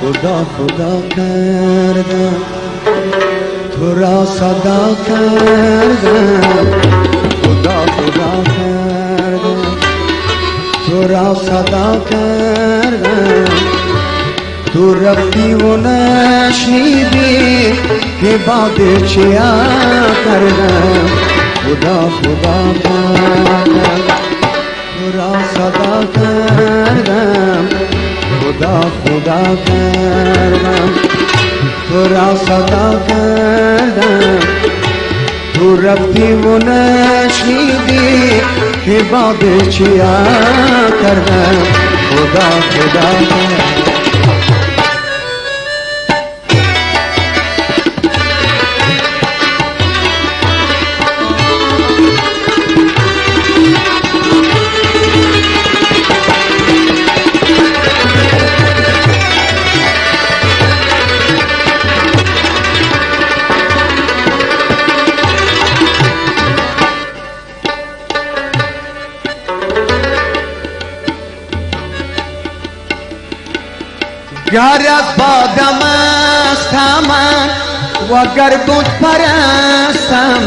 خدا خدا کردم تو را صدا کردم، خدا خدا کردم تو را صدا کردم. تو رفتی و نشنیدی که بعد چیا کردم. خدا خدا کردم تو را صدا کردم، خدا خدا کردم تو را صدا کردم. تو رفتی و نشنیدی که بعد چیا کردم. خدا خدا کردم. گر از بادم استم و گر بت پرستم،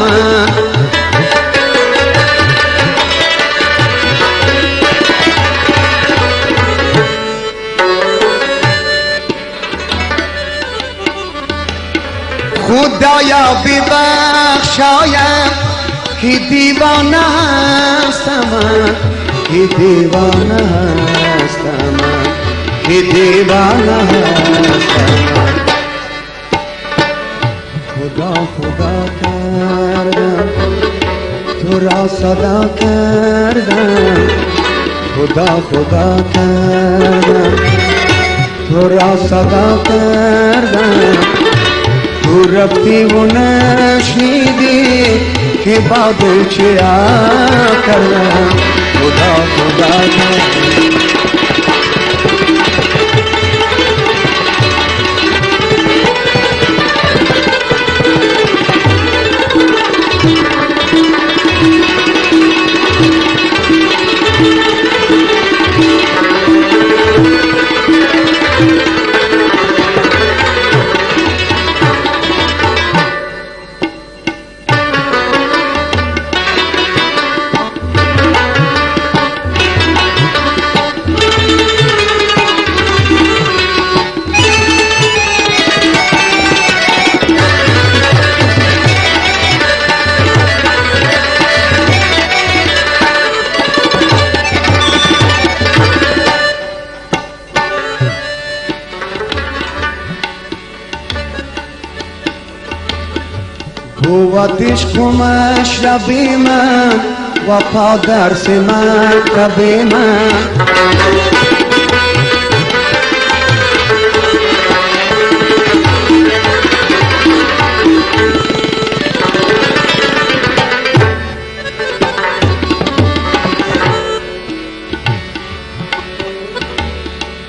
خدایا ببخشایم که دیوانه هستم، که دیوانه هستم، که دیوانه هستم. خدا خدا کردم تو را صدا کردم، خدا خدا کردم تو را صدا کردم. تو رفتی و نشنیدی که بعد چیا کردم. خدا خدا کردم. بود عشق و مشرب من وفا درس مکتب من.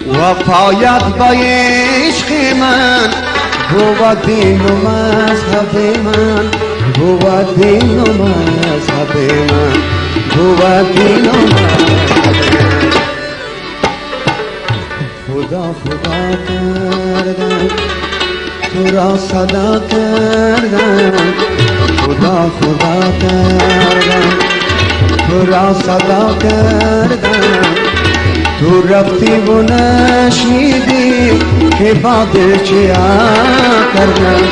وفایت با عشق من بود دین و مذهب من، بود دین و مذهب من، بود دین و مذهب من. خدا خدا کردم تو را صدا کردم، خدا خدا کردم تو را صدا کردم. تو رفتی و نشنیدی که بعد چیا کردم.